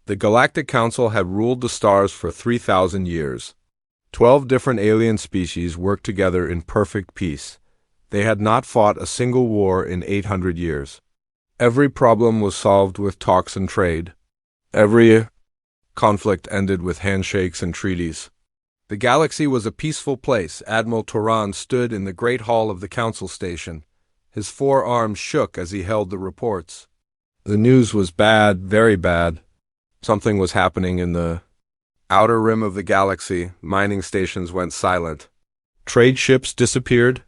The Galactic Council had ruled the stars for 3,000 years. 12 different alien species worked together in perfect peace. They had not fought a single war in 800 years. Every problem was solved with talks and trade. Every conflict ended with handshakes and treaties. The galaxy was a peaceful place. Admiral Turan stood in the great hall of the council station. His 4 arms shook as he held the reports. The news was bad, very bad. Something was happening in the outer rim of the galaxy. Mining stations went silent. Trade ships disappeared.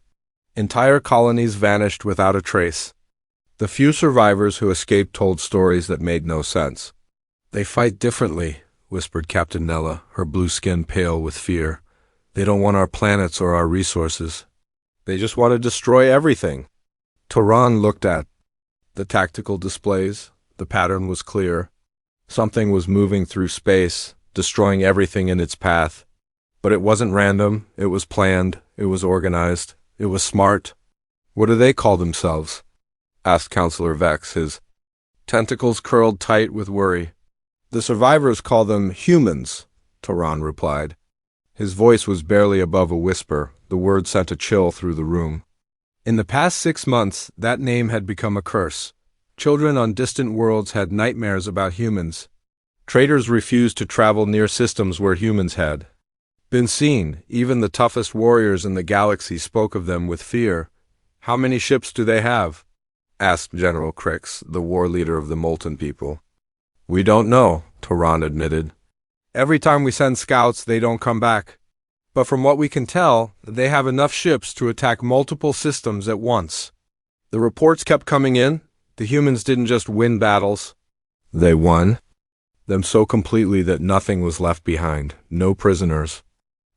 Entire colonies vanished without a trace. The few survivors who escaped told stories that made no sense. "They fight differently," whispered Captain Nella, her blue skin pale with fear. "They don't want our planets or our resources. They just want to destroy everything." Turan looked at the tactical displays. The pattern was clear. Something was moving through space, destroying everything in its path. But it wasn't random. It was planned. It was organized. It was smart. "What do they call themselves?" asked Counselor Vex, his tentacles curled tight with worry. "The survivors call them humans," Turan replied. His voice was barely above a whisper. The word sent a chill through the room. In the past 6 months, that name had become a curse. Children on distant worlds had nightmares about humans. Traders refused to travel near systems where humans had been seen. Even the toughest warriors in the galaxy spoke of them with fear. "How many ships do they have?" asked General Crix, the war leader of the Molten People. "We don't know," Turan admitted. "Every time we send scouts, they don't come back. But from what we can tell, they have enough ships to attack multiple systems at once." The reports kept coming in. The humans didn't just win battles. They won them so completely that nothing was left behind. No prisoners.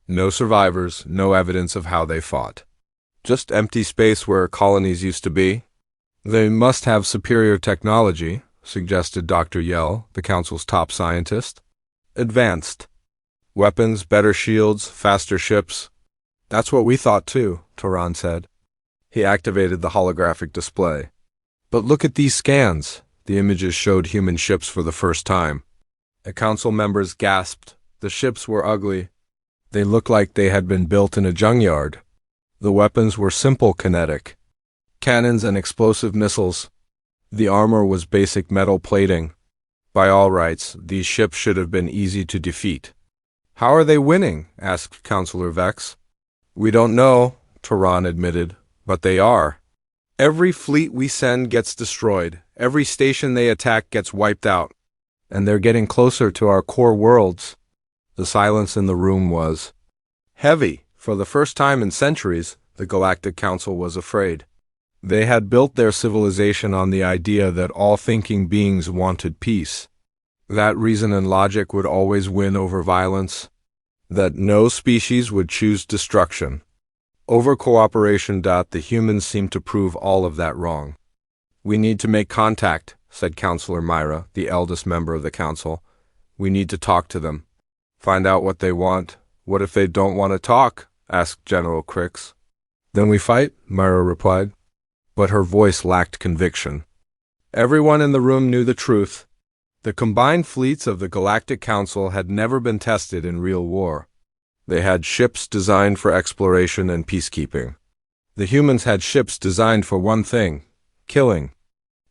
No survivors. No evidence of how they fought. Just empty space where colonies used to be. "They must have superior technology," suggested Dr. Yell, the council's top scientist. "Advanced. Weapons, better shields, faster ships." "That's what we thought too," Turan said. He activated the holographic display. "But look at these scans." The images showed human ships for the first time. The council members gasped. The ships were ugly. They looked like they had been built in a junkyard. The weapons were simple kinetic cannons and explosive missiles. The armor was basic metal plating. By all rights, these ships should have been easy to defeat. "How are they winning?" asked Counselor Vex. "We don't know," Turan admitted, "but they are. Every fleet we send gets destroyed. Every station they attack gets wiped out. And they're getting closer to our core worlds." The silence in the room was heavy. For the first time in centuries, the Galactic Council was afraid. They had built their civilization on the idea that all thinking beings wanted peace. That reason and logic would always win over violence. That no species would choose destruction. Over cooperation. The humans seemed to prove all of that wrong. "We need to make contact," said Counselor Myra, the eldest member of the council. "We need to talk to them. Find out what they want." "What if they don't want to talk?" asked General Crix. "Then we fight," Myra replied. But her voice lacked conviction. Everyone in the room knew the truth. The combined fleets of the Galactic Council had never been tested in real war. They had ships designed for exploration and peacekeeping. The humans had ships designed for one thing: killing.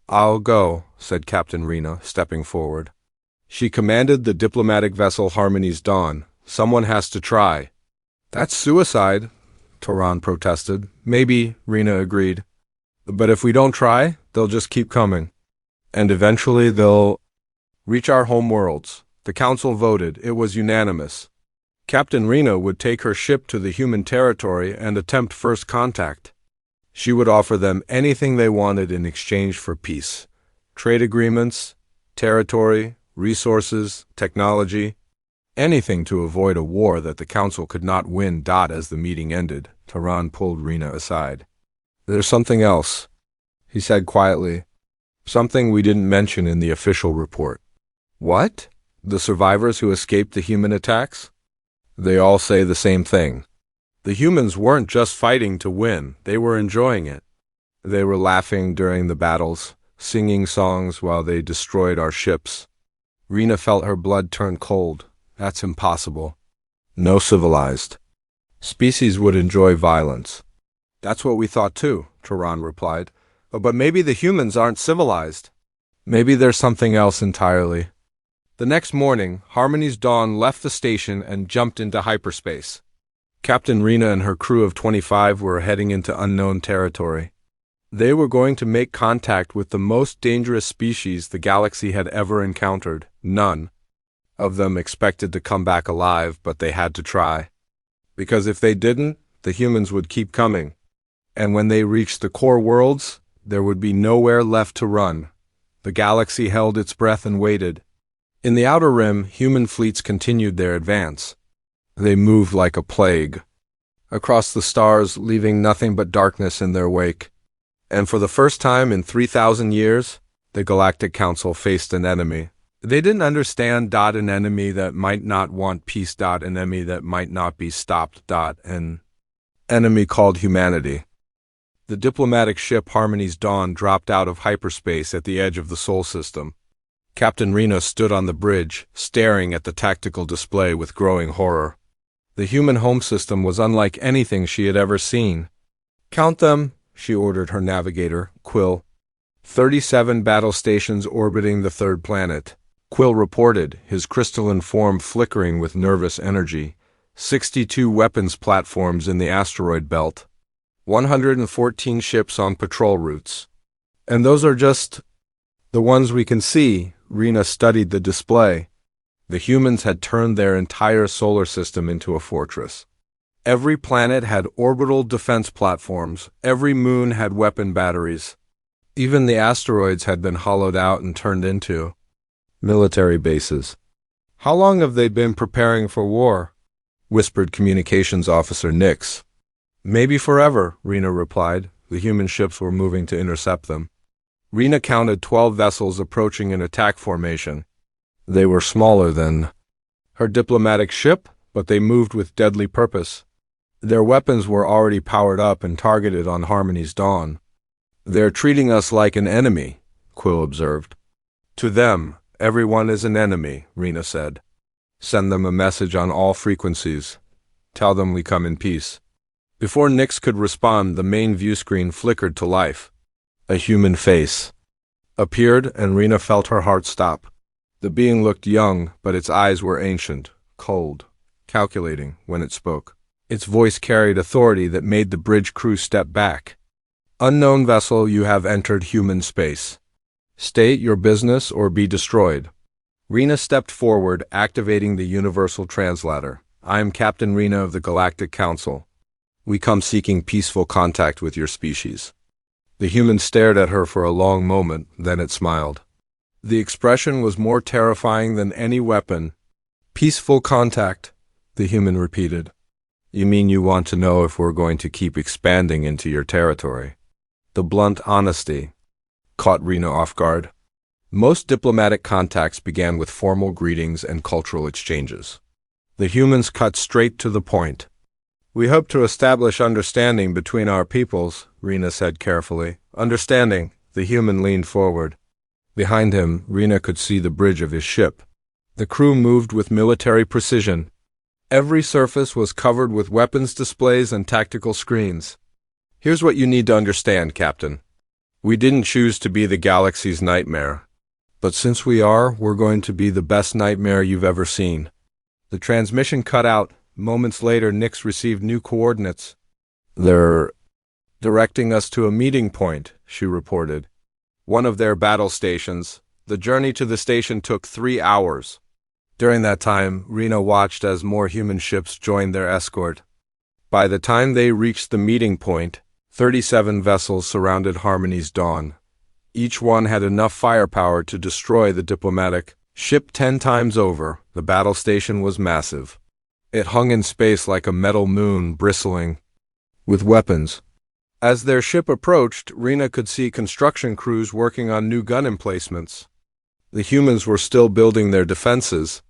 "I'll go," said Captain Rena, stepping forward. She commanded the diplomatic vessel Harmony's Dawn. "Someone has to try." "That's suicide," Turan protested. "Maybe," Rena agreed. "But if we don't try, they'll just keep coming. And eventually they'll reach our home worlds." The council voted. It was unanimous. Captain Rena would take her ship to the human territory and attempt first contact. She would offer them anything they wanted in exchange for peace. Trade agreements, territory, resources, technology. Anything to avoid a war that the council could not win. As the meeting ended, Turan pulled Rena aside. "There's something else," he said quietly. "Something we didn't mention in the official report." "What?" "The survivors who escaped the human attacks? They all say the same thing. The humans weren't just fighting to win, they were enjoying it. They were laughing during the battles, singing songs while they destroyed our ships. Rena felt her blood turn cold. That's impossible. No civilized species would enjoy violence. That's what we thought too, Turan replied. But maybe the humans aren't civilized. Maybe there's something else entirely. The next morning, Harmony's Dawn left the station and jumped into hyperspace. Captain Rena and her crew of 25 were heading into unknown territory. They were going to make contact with the most dangerous species the galaxy had ever encountered. None of them expected to come back alive, but they had to try. Because if they didn't, the humans would keep coming. And when they reached the core worlds, there would be nowhere left to run. The galaxy held its breath and waited. In the outer rim, human fleets continued their advance. They moved like a plague across the stars, leaving nothing but darkness in their wake. And for the first time in 3,000 years, the Galactic Council faced an enemy. They didn't understand an enemy that might not want peace, an enemy that might not be stopped, an enemy called humanity. The diplomatic ship Harmony's Dawn dropped out of hyperspace at the edge of the Sol system. Captain Rena stood on the bridge, staring at the tactical display with growing horror. The human home system was unlike anything she had ever seen. "Count them," she ordered her navigator, Quill. 37 battle stations orbiting the third planet. Quill reported, his crystalline form flickering with nervous energy. 62 weapons platforms in the asteroid belt. 114 ships on patrol routes. And those are just the ones we can see. Rena studied the display. The humans had turned their entire solar system into a fortress. Every planet had orbital defense platforms. Every moon had weapon batteries. Even the asteroids had been hollowed out and turned into military bases. "How long have they been preparing for war?" whispered Communications Officer Nix. "Maybe forever," Rena replied. The human ships were moving to intercept them. Rena counted 12 vessels approaching in attack formation. They were smaller than her diplomatic ship, but they moved with deadly purpose. Their weapons were already powered up and targeted on Harmony's Dawn. "They're treating us like an enemy," Quill observed. "To them, everyone is an enemy," Rena said. "Send them a message on all frequencies. Tell them we come in peace." Before Nix could respond, the main view screen flickered to life. A human face appeared, and Rena felt her heart stop. The being looked young, but its eyes were ancient, cold, calculating when it spoke. Its voice carried authority that made the bridge crew step back. "Unknown vessel, you have entered human space. State your business or be destroyed." Rena stepped forward, activating the universal translator. "I am Captain Rena of the Galactic Council. We come seeking peaceful contact with your species." The human stared at her for a long moment, then it smiled. The expression was more terrifying than any weapon. "Peaceful contact," the human repeated. "You mean you want to know if we're going to keep expanding into your territory?" The blunt honesty caught Rena off guard. Most diplomatic contacts began with formal greetings and cultural exchanges. The humans cut straight to the point. "We hope to establish understanding between our peoples," Rena said carefully. "Understanding." The human leaned forward. Behind him, Rena could see the bridge of his ship. The crew moved with military precision. Every surface was covered with weapons displays and tactical screens. "Here's what you need to understand, Captain. We didn't choose to be the galaxy's nightmare. But since we are, we're going to be the best nightmare you've ever seen." The transmission cut out. Moments later, Nix received new coordinates. "They're directing us to a meeting point," she reported. "One of their battle stations. The journey to the station took 3 hours. During that time, Rena watched as more human ships joined their escort. By the time they reached the meeting point, 37 vessels surrounded Harmony's Dawn. Each one had enough firepower to destroy the diplomatic ship 10 times over. The battle station was massive. It hung in space like a metal moon bristling with weapons. As their ship approached, Rena could see construction crews working on new gun emplacements. The humans were still building their defenses.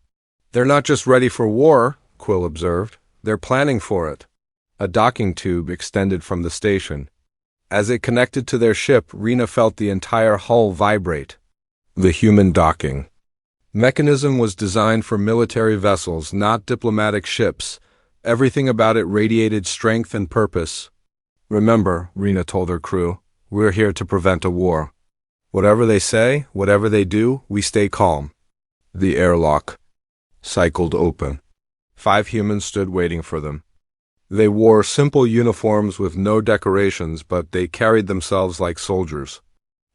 "They're not just ready for war," Quill observed. "They're planning for it." A docking tube extended from the station. As it connected to their ship, Rena felt the entire hull vibrate. The human docking Mechanism was designed for military vessels, not diplomatic ships. Everything about it radiated strength and purpose. Remember, Rena told her crew, we're here to prevent a war. Whatever they say, whatever they do, we stay calm. The airlock cycled open. 5 humans stood waiting for them. They wore simple uniforms with no decorations, but they carried themselves like soldiers.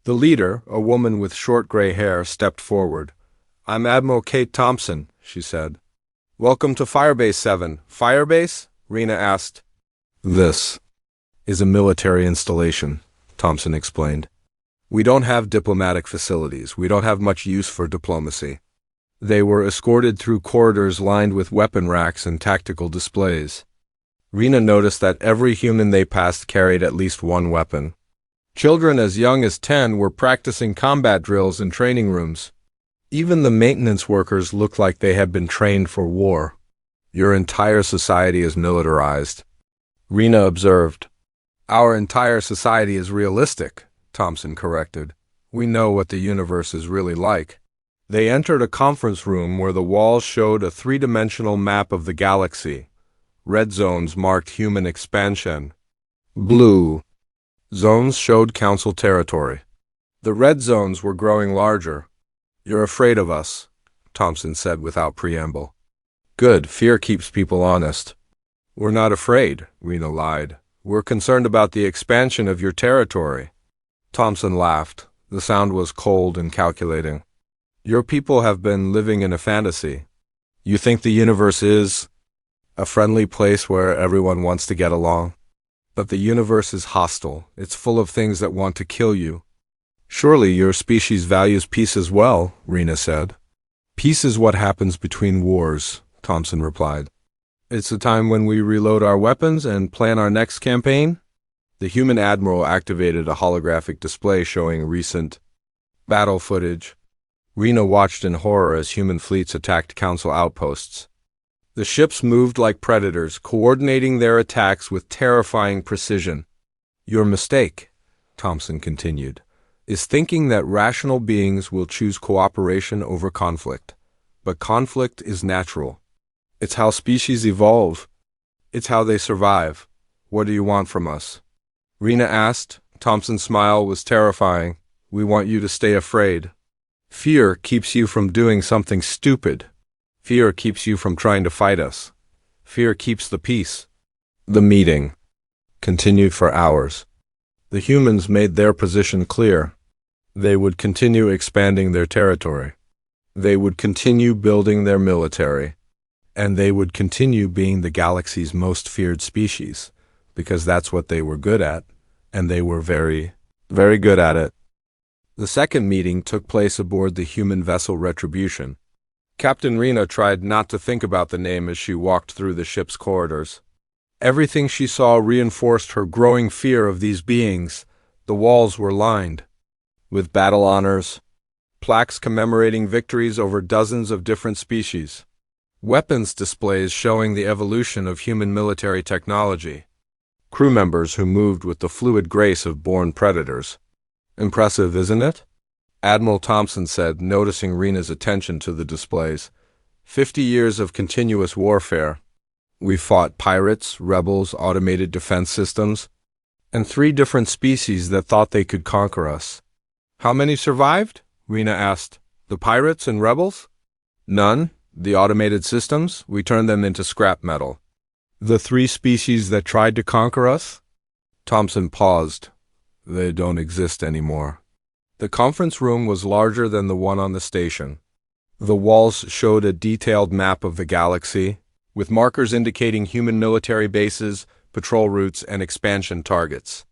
The leader, a woman with short gray hair, stepped forward. I'm Admiral Kate Thompson, she said. Welcome to Firebase 7. Firebase? Rena asked. This is a military installation, Thompson explained. We don't have diplomatic facilities. We don't have much use for diplomacy. They were escorted through corridors lined with weapon racks and tactical displays. Rena noticed that every human they passed carried at least one weapon. Children as young as 10 were practicing combat drills in training rooms. Even the maintenance workers looked like they had been trained for war. Your entire society is militarized, Rena observed. Our entire society is realistic, Thompson corrected. We know what the universe is really like. They entered a conference room where the walls showed a 3-dimensional map of the galaxy. Red zones marked human expansion. Blue zones showed Council territory. The red zones were growing larger. You're afraid of us, Thompson said without preamble. Good, fear keeps people honest. We're not afraid, Rena lied. We're concerned about the expansion of your territory. Thompson laughed. The sound was cold and calculating. Your people have been living in a fantasy. You think the universe is a friendly place where everyone wants to get along? But the universe is hostile. It's full of things that want to kill you. Surely your species values peace as well, Rena said. Peace is what happens between wars, Thompson replied. It's a time when we reload our weapons and plan our next campaign. The human admiral activated a holographic display showing recent battle footage. Rena watched in horror as human fleets attacked Council outposts. The ships moved like predators, coordinating their attacks with terrifying precision. Your mistake, Thompson continued, is thinking that rational beings will choose cooperation over conflict. But conflict is natural. It's how species evolve. It's how they survive. What do you want from us? Rena asked. Thompson's smile was terrifying. We want you to stay afraid. Fear keeps you from doing something stupid. Fear keeps you from trying to fight us. Fear keeps the peace. The meeting continued for hours. The humans made their position clear. They would continue expanding their territory. They would continue building their military. And they would continue being the galaxy's most feared species, because that's what they were good at, and they were very, very good at it. The second meeting took place aboard the human vessel Retribution. Captain Rena tried not to think about the name as she walked through the ship's corridors. Everything she saw reinforced her growing fear of these beings. The walls were lined with battle honors, plaques commemorating victories over dozens of different species, weapons displays showing the evolution of human military technology, crew members who moved with the fluid grace of born predators. Impressive, isn't it? Admiral Thompson said, noticing Rena's attention to the displays. 50 years of continuous warfare. We fought pirates, rebels, automated defense systems, and 3 different species that thought they could conquer us. How many survived? Rena asked. The pirates and rebels? None. The automated systems? We turned them into scrap metal. The 3 species that tried to conquer us? Thompson paused. They don't exist anymore. The conference room was larger than the one on the station. The walls showed a detailed map of the galaxy, with markers indicating human military bases, patrol routes, and expansion targets.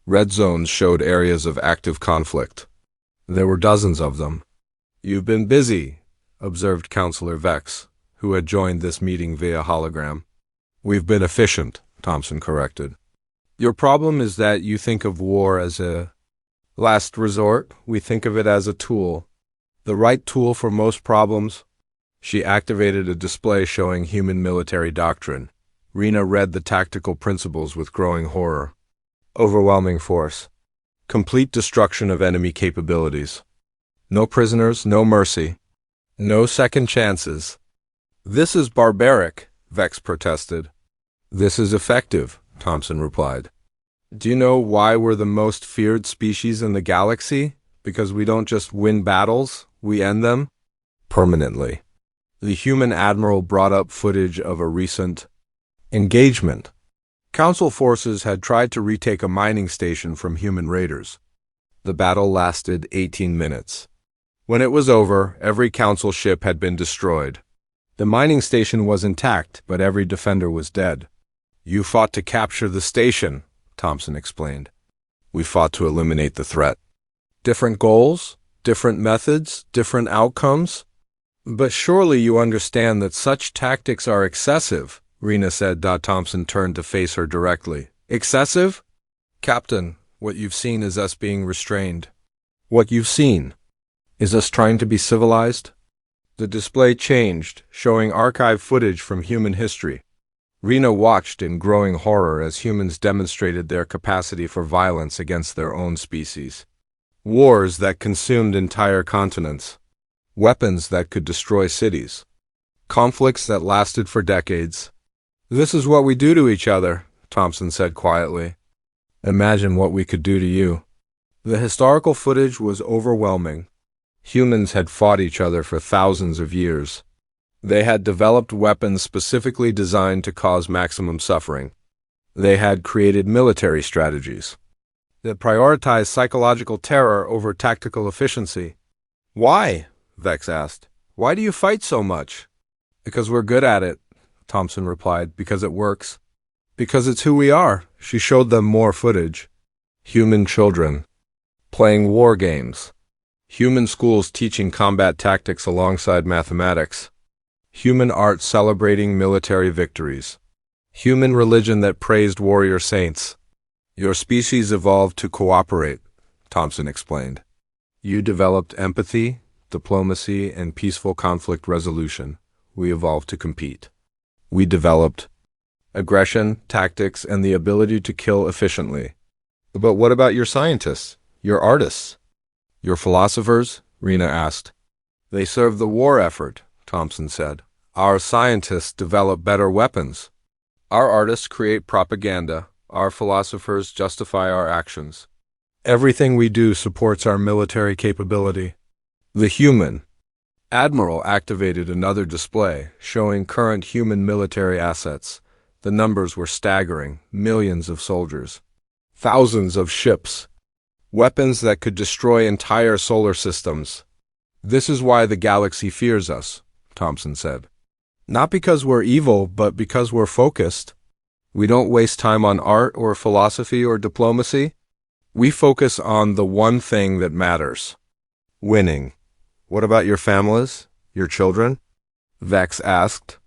Red zones showed areas of active conflict. There were dozens of them. You've been busy, observed Counselor Vex, who had joined this meeting via hologram. We've been efficient, Thompson corrected. Your problem is that you think of war as a last resort. We think of it as a tool. The right tool for most problems. She activated a display showing human military doctrine. Rena read the tactical principles with growing horror. Overwhelming force. Complete destruction of enemy capabilities. No prisoners, no mercy. No second chances. This is barbaric, Vex protested. This is effective, Thompson replied. Do you know why we're the most feared species in the galaxy? Because we don't just win battles, we end them permanently. The human admiral brought up footage of a recent engagement. Council forces had tried to retake a mining station from human raiders. The battle lasted 18 minutes. When it was over, every Council ship had been destroyed. The mining station was intact, but every defender was dead. You fought to capture the station, Thompson explained. We fought to eliminate the threat. Different goals, different methods, different outcomes. But surely you understand that such tactics are excessive, Rena said. Thompson turned to face her directly. Excessive? Captain, what you've seen is us being restrained. What you've seen is us trying to be civilized. The display changed, showing archive footage from human history. Rena watched in growing horror as humans demonstrated their capacity for violence against their own species. Wars that consumed entire continents. Weapons that could destroy cities. Conflicts that lasted for decades. This is what we do to each other, Thompson said quietly. Imagine what we could do to you. The historical footage was overwhelming. Humans had fought each other for thousands of years. They had developed weapons specifically designed to cause maximum suffering. They had created military strategies that prioritized psychological terror over tactical efficiency. Why? Vex asked. Why do you fight so much? Because we're good at it, Thompson replied. Because it works. Because it's who we are. She showed them more footage. Human children playing war games. Human schools teaching combat tactics alongside mathematics. Human art celebrating military victories. Human religion that praised warrior saints. Your species evolved to cooperate, Thompson explained. You developed empathy, diplomacy, and peaceful conflict resolution. We evolved to compete. We developed aggression, tactics, and the ability to kill efficiently. But what about your scientists, your artists, your philosophers? Rena asked. They serve the war effort, Thompson said. Our scientists develop better weapons. Our artists create propaganda. Our philosophers justify our actions. Everything we do supports our military capability. The human admiral activated another display showing current human military assets. The numbers were staggering. Millions of soldiers. Thousands of ships. Weapons that could destroy entire solar systems. This is why the galaxy fears us, Thompson said. Not because we're evil, but because we're focused. We don't waste time on art or philosophy or diplomacy. We focus on the one thing that matters. Winning. What about your families? Your children? Vex asked.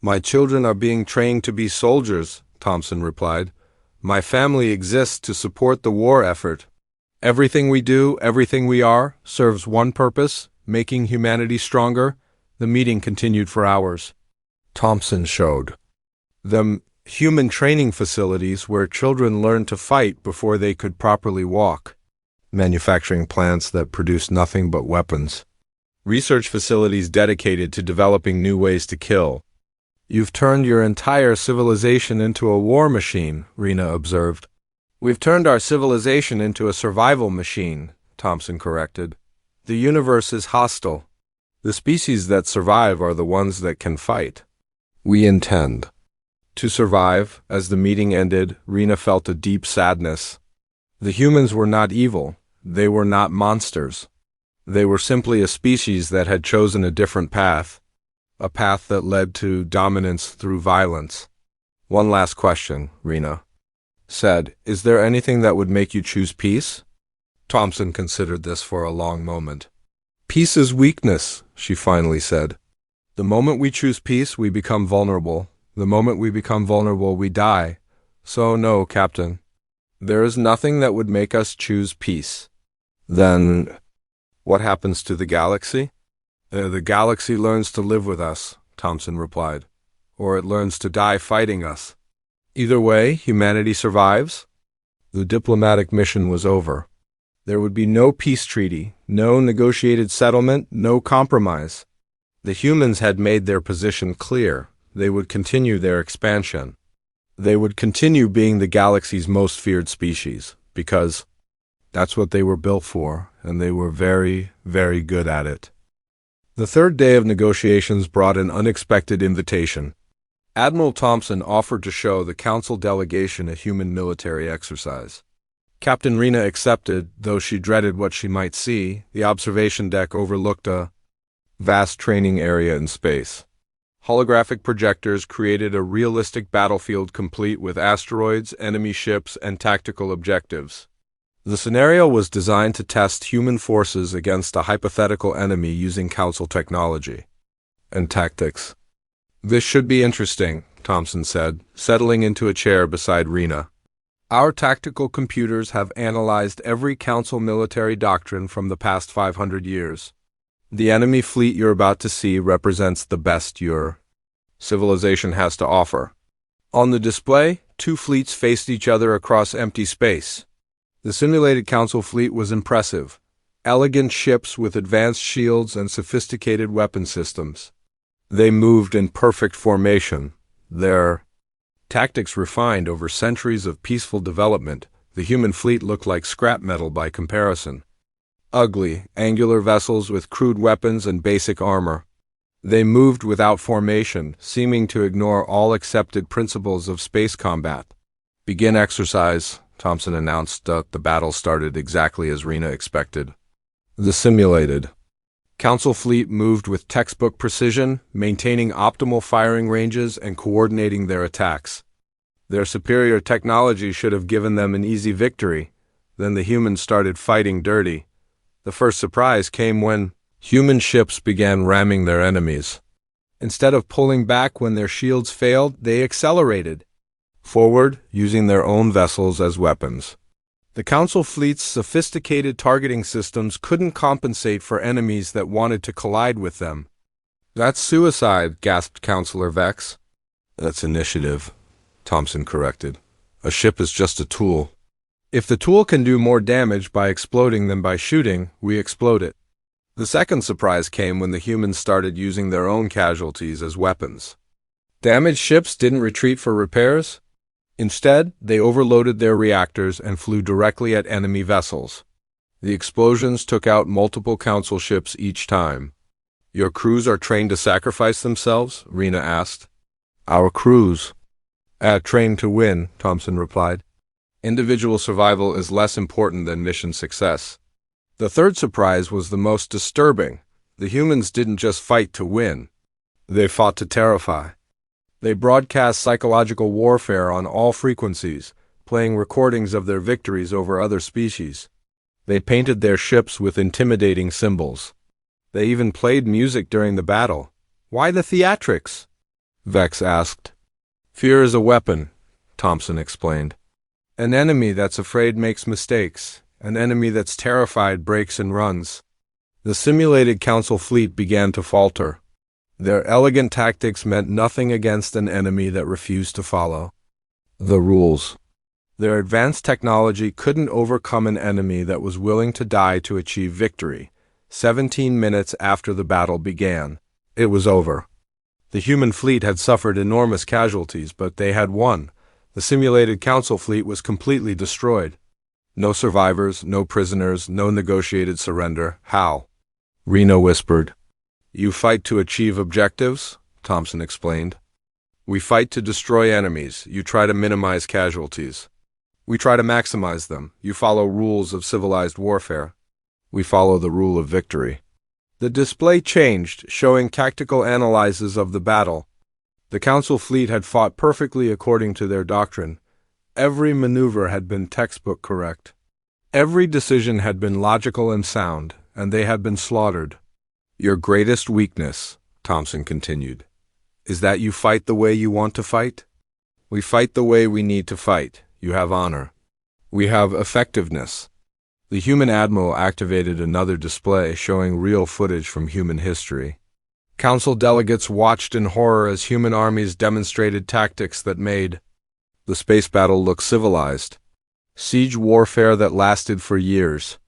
My children are being trained to be soldiers, Thompson replied. My family exists to support the war effort. Everything we do, everything we are, serves one purpose, making humanity stronger. The meeting continued for hours. Thompson showed them human training facilities where children learned to fight before they could properly walk. Manufacturing plants that produce nothing but weapons. Research facilities dedicated to developing new ways to kill. You've turned your entire civilization into a war machine, Rena observed. We've turned our civilization into a survival machine, Thompson corrected. The universe is hostile. The species that survive are the ones that can fight. We intend to survive. As the meeting ended, Rena felt a deep sadness. The humans were not evil. They were not monsters. They were simply a species that had chosen a different path, a path that led to dominance through violence. One last question, Rena said. Is there anything that would make you choose peace? Thompson considered this for a long moment. Peace is weakness, she finally said. The moment we choose peace, we become vulnerable. The moment we become vulnerable, we die. So no, Captain. There is nothing that would make us choose peace. Then, what happens to the galaxy? The galaxy learns to live with us, Thompson replied. Or it learns to die fighting us. Either way, humanity survives. The diplomatic mission was over. There would be no peace treaty, no negotiated settlement, no compromise. The humans had made their position clear. They would continue their expansion. They would continue being the galaxy's most feared species, because that's what they were built for, and they were very, very good at it. The third day of negotiations brought an unexpected invitation. Admiral Thompson offered to show the Council delegation a human military exercise. Captain Rena accepted, though she dreaded what she might see. The observation deck overlooked a vast training area in space. Holographic projectors created a realistic battlefield complete with asteroids, enemy ships, and tactical objectives. The scenario was designed to test human forces against a hypothetical enemy using Council technology and tactics. "This should be interesting," Thompson said, settling into a chair beside Rena. "Our tactical computers have analyzed every Council military doctrine from the past 500 years. The enemy fleet you're about to see represents the best your civilization has to offer." On the display, two fleets faced each other across empty space. The simulated Council fleet was impressive. Elegant ships with advanced shields and sophisticated weapon systems. They moved in perfect formation, their tactics refined over centuries of peaceful development. The human fleet looked like scrap metal by comparison. Ugly, angular vessels with crude weapons and basic armor. They moved without formation, seeming to ignore all accepted principles of space combat. "Begin exercise," Thompson announced. The battle started exactly as Rena expected. The simulated Council fleet moved with textbook precision, maintaining optimal firing ranges and coordinating their attacks. Their superior technology should have given them an easy victory. Then the humans started fighting dirty. The first surprise came when human ships began ramming their enemies. Instead of pulling back when their shields failed, they accelerated forward, using their own vessels as weapons. The Council fleet's sophisticated targeting systems couldn't compensate for enemies that wanted to collide with them. "That's suicide," gasped Counselor Vex. "That's initiative," Thompson corrected. "A ship is just a tool. If the tool can do more damage by exploding than by shooting, we explode it." The second surprise came when the humans started using their own casualties as weapons. Damaged ships didn't retreat for repairs. Instead, they overloaded their reactors and flew directly at enemy vessels. The explosions took out multiple Council ships each time. "Your crews are trained to sacrifice themselves?" Rena asked. "Our crews trained to win," Thompson replied. "Individual survival is less important than mission success." The third surprise was the most disturbing. The humans didn't just fight to win. They fought to terrify. They broadcast psychological warfare on all frequencies, playing recordings of their victories over other species. They painted their ships with intimidating symbols. They even played music during the battle. "Why the theatrics?" Vex asked. "Fear is a weapon," Thompson explained. "An enemy that's afraid makes mistakes. An enemy that's terrified breaks and runs." The simulated Council fleet began to falter. Their elegant tactics meant nothing against an enemy that refused to follow the rules. Their advanced technology couldn't overcome an enemy that was willing to die to achieve victory. 17 minutes after the battle began, it was over. The human fleet had suffered enormous casualties, but they had won. The simulated Council fleet was completely destroyed. No survivors, no prisoners, no negotiated surrender. "How?" Rena whispered. "You fight to achieve objectives," Thompson explained. "We fight to destroy enemies. You try to minimize casualties. We try to maximize them. You follow rules of civilized warfare. We follow the rule of victory." The display changed, showing tactical analyses of the battle. The Council fleet had fought perfectly according to their doctrine. Every maneuver had been textbook correct. Every decision had been logical and sound, and they had been slaughtered. "Your greatest weakness," Thompson continued, "is that you fight the way you want to fight. We fight the way we need to fight. You have honor. We have effectiveness." The human admiral activated another display showing real footage from human history. Council delegates watched in horror as human armies demonstrated tactics that made the space battle look civilized. Siege warfare that lasted for years.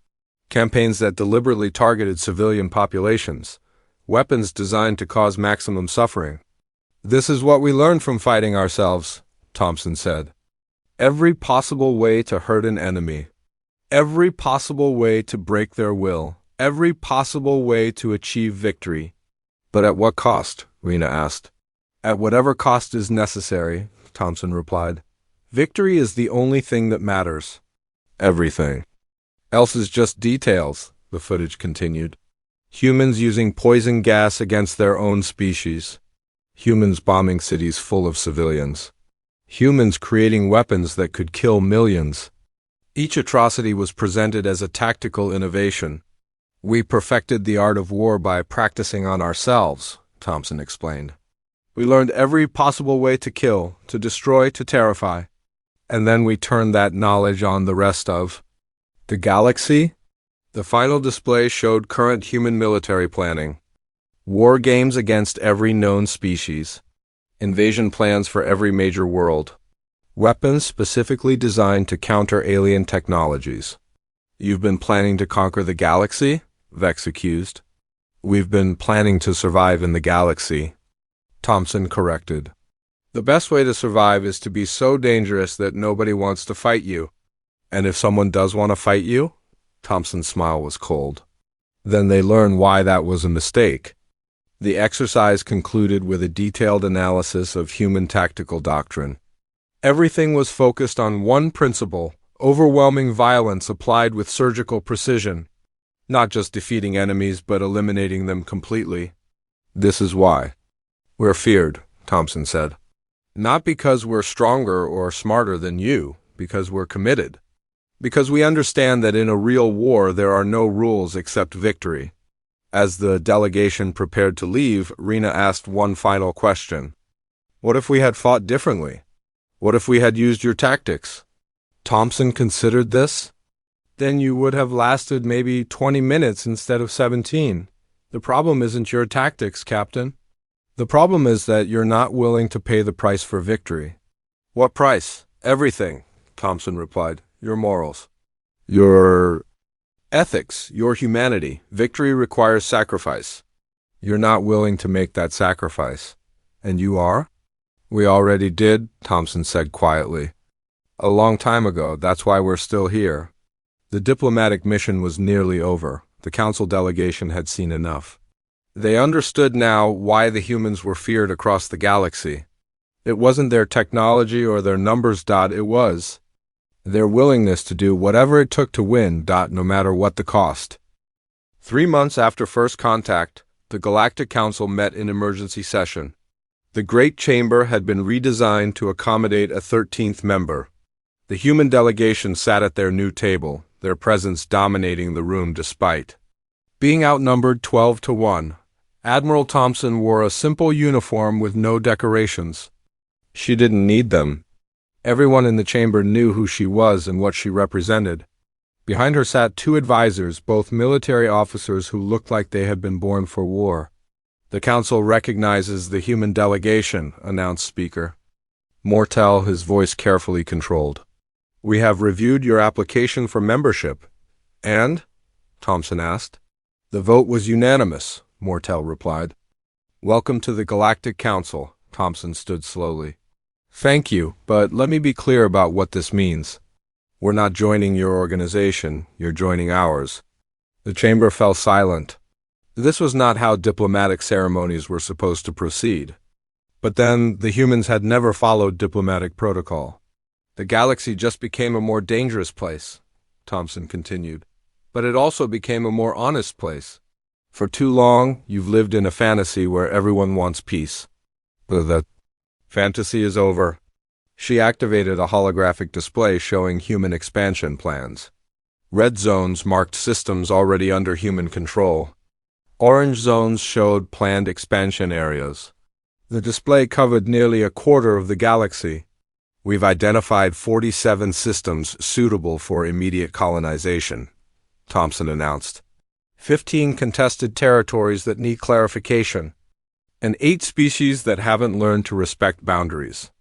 Campaigns that deliberately targeted civilian populations. weapons designed to cause maximum suffering. This is what we learned from fighting ourselves, Thompson said. Every possible way to hurt an enemy. Every possible way to break their will. Every possible way to achieve victory. But at what cost? Rena asked. At whatever cost is necessary, Thompson replied. Victory is the only thing that matters. Everything else is just details, the footage continued. Humans using poison gas against their own species. Humans bombing cities full of civilians. Humans creating weapons that could kill millions. Each atrocity was presented as a tactical innovation. We perfected the art of war by practicing on ourselves, Thompson explained. We learned every possible way to kill, to destroy, to terrify. And then we turned that knowledge on the rest of the galaxy. The final display showed current human military planning. War games against every known species. Invasion plans for every major world. Weapons specifically designed to counter alien technologies. You've been planning to conquer the galaxy? Vex accused. We've been planning to survive in the galaxy, Thompson corrected. The best way to survive is to be so dangerous that nobody wants to fight you. And if someone does want to fight you? Thompson's smile was cold. Then they learn why that was a mistake. The exercise concluded with a detailed analysis of human tactical doctrine. Everything was focused on one principle, overwhelming violence applied with surgical precision. Not just defeating enemies, but eliminating them completely. This is why. We're feared, Thompson said. Not because we're stronger or smarter than you, because we're committed. Because we understand that in a real war there are no rules except victory. As the delegation prepared to leave, Rena asked one final question. What if we had fought differently? What if we had used your tactics? Thompson considered this. Then you would have lasted maybe 20 minutes instead of 17. The problem isn't your tactics, Captain. The problem is that you're not willing to pay the price for victory. What price? Everything, Thompson replied. Your morals. Your ethics, your humanity. Victory requires sacrifice. You're not willing to make that sacrifice. And you are? We already did, Thompson said quietly. A long time ago, that's why we're still here. The diplomatic mission was nearly over. The council delegation had seen enough. They understood now why the humans were feared across the galaxy. It wasn't their technology or their numbers. It was their willingness to do whatever it took to win. No matter what the cost. 3 months after first contact, the Galactic Council met in emergency session. The Great Chamber had been redesigned to accommodate a 13th member. The human delegation sat at their new table, their presence dominating the room despite being outnumbered 12-1. Admiral Thompson wore a simple uniform with no decorations. She didn't need them. Everyone in the chamber knew who she was and what she represented. Behind her sat 2 advisors, both military officers who looked like they had been born for war. The council recognizes the human delegation, announced Speaker Mortel, his voice carefully controlled. We have reviewed your application for membership. And? Thompson asked. The vote was unanimous, Mortel replied. Welcome to the Galactic Council, Thompson stood slowly. Thank you, but let me be clear about what this means. We're not joining your organization, you're joining ours. The chamber fell silent. This was not how diplomatic ceremonies were supposed to proceed. But then, the humans had never followed diplomatic protocol. The galaxy just became a more dangerous place, Thompson continued. But it also became a more honest place. For too long, you've lived in a fantasy where everyone wants peace. But that fantasy is over. She activated a holographic display showing human expansion plans. Red zones marked systems already under human control. Orange zones showed planned expansion areas. The display covered nearly a quarter of the galaxy. We've identified 47 systems suitable for immediate colonization, Thompson announced. 15 contested territories that need clarification, and 8 species that haven't learned to respect boundaries.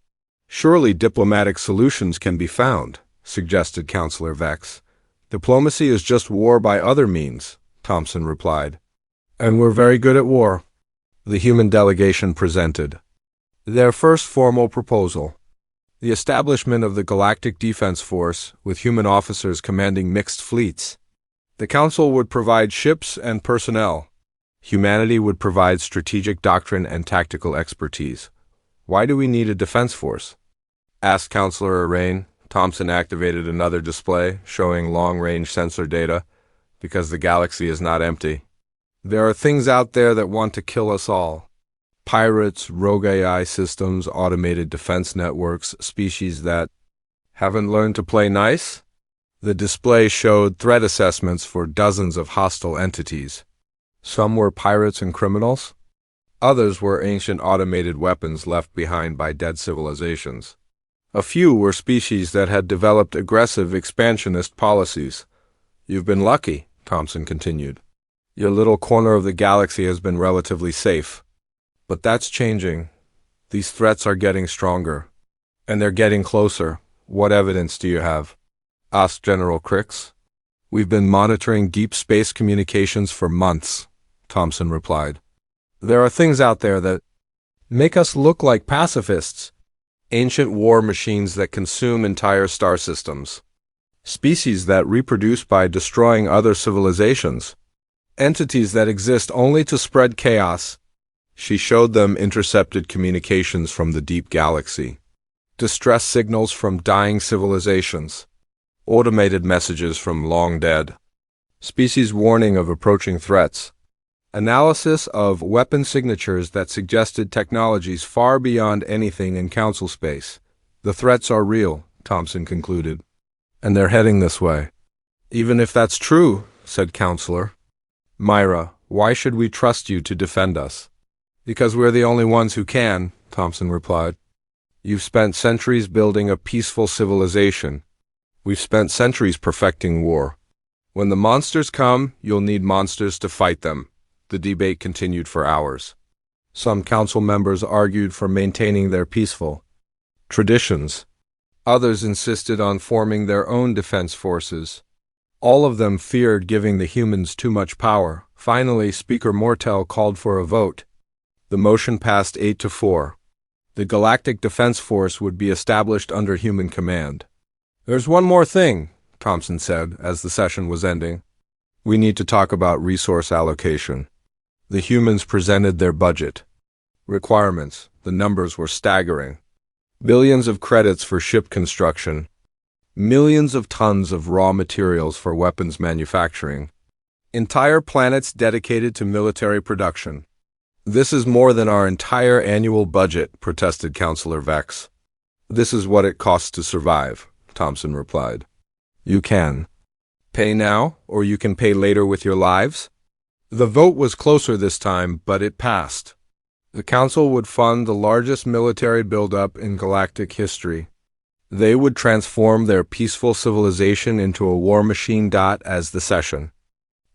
Surely diplomatic solutions can be found, suggested Counselor Vex. Diplomacy is just war by other means, Thompson replied. And we're very good at war. The human delegation presented their first formal proposal: the establishment of the Galactic Defense Force, with human officers commanding mixed fleets. The Council would provide ships and personnel. Humanity would provide strategic doctrine and tactical expertise. Why do we need a defense force? Asked Counselor Arain. Thompson activated another display showing long-range sensor data. Because the galaxy is not empty. There are things out there that want to kill us all. Pirates, rogue AI systems, automated defense networks, species that haven't learned to play nice. The display showed threat assessments for dozens of hostile entities. Some were pirates and criminals. Others were ancient automated weapons left behind by dead civilizations. A few were species that had developed aggressive expansionist policies. You've been lucky, Thompson continued. Your little corner of the galaxy has been relatively safe. But that's changing. These threats are getting stronger. And they're getting closer. What evidence do you have? Asked General Crix. We've been monitoring deep space communications for months, Thompson replied. There are things out there that make us look like pacifists. Ancient war machines that consume entire star systems. Species that reproduce by destroying other civilizations. Entities that exist only to spread chaos. She showed them intercepted communications from the deep galaxy. Distress signals from dying civilizations. Automated messages from long dead. Species warning of approaching threats. Analysis of weapon signatures that suggested technologies far beyond anything in Council space. The threats are real, Thompson concluded. And they're heading this way. Even if that's true, said Counselor. Myra, why should we trust you to defend us? Because we're the only ones who can, Thompson replied. You've spent centuries building a peaceful civilization. We've spent centuries perfecting war. When the monsters come, you'll need monsters to fight them. The debate continued for hours. Some council members argued for maintaining their peaceful traditions. Others insisted on forming their own defense forces. All of them feared giving the humans too much power. Finally, Speaker Mortel called for a vote. The motion passed 8-4. The Galactic Defense Force would be established under human command. There's one more thing, Thompson said as the session was ending. We need to talk about resource allocation. The humans presented their budget requirements. The numbers were staggering. Billions of credits for ship construction. Millions of tons of raw materials for weapons manufacturing. Entire planets dedicated to military production. This is more than our entire annual budget, protested Counselor Vex. This is what it costs to survive, Thompson replied. You can pay now, or you can pay later with your lives. The vote was closer this time, but it passed. The Council would fund the largest military buildup in galactic history. They would transform their peaceful civilization into a war machine. As the session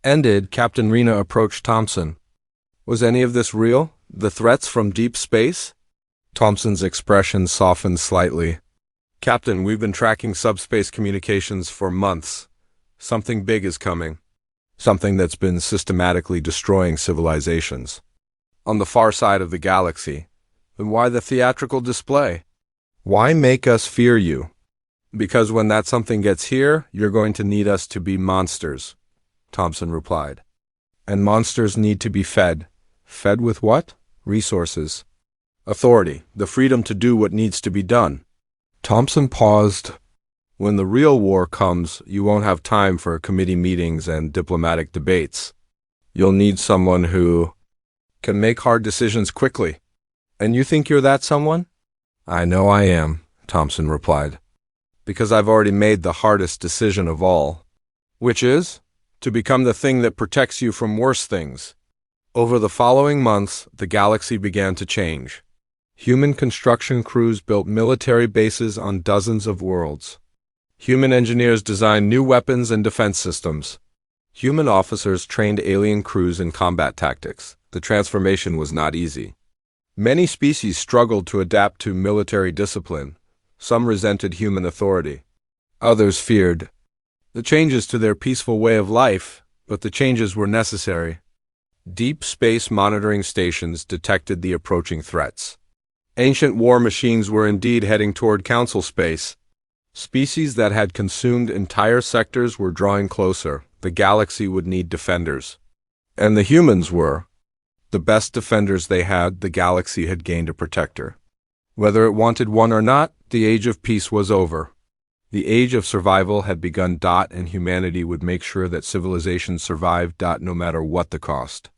ended, Captain Rena approached Thompson. Was any of this real? The threats from deep space? Thompson's expression softened slightly. Captain, we've been tracking subspace communications for months. Something big is coming. Something that's been systematically destroying civilizations. On the far side of the galaxy. Then why the theatrical display? Why make us fear you? Because when that something gets here, you're going to need us to be monsters, Thompson replied. And monsters need to be fed. Fed with what? Resources. Authority, the freedom to do what needs to be done. Thompson paused. When the real war comes, you won't have time for committee meetings and diplomatic debates. You'll need someone who can make hard decisions quickly. And you think you're that someone? I know I am, Thompson replied. Because I've already made the hardest decision of all. Which is? To become the thing that protects you from worse things. Over the following months, the galaxy began to change. Human construction crews built military bases on dozens of worlds. Human engineers designed new weapons and defense systems. Human officers trained alien crews in combat tactics. The transformation was not easy. Many species struggled to adapt to military discipline. Some resented human authority. Others feared the changes to their peaceful way of life, but the changes were necessary. Deep space monitoring stations detected the approaching threats. Ancient war machines were indeed heading toward Council space. Species that had consumed entire sectors were drawing closer. The galaxy would need defenders. And the humans were. The best defenders they had, the galaxy had gained a protector. Whether it wanted one or not, the age of peace was over. The age of survival had begun. And humanity would make sure that civilization survived. No matter what the cost.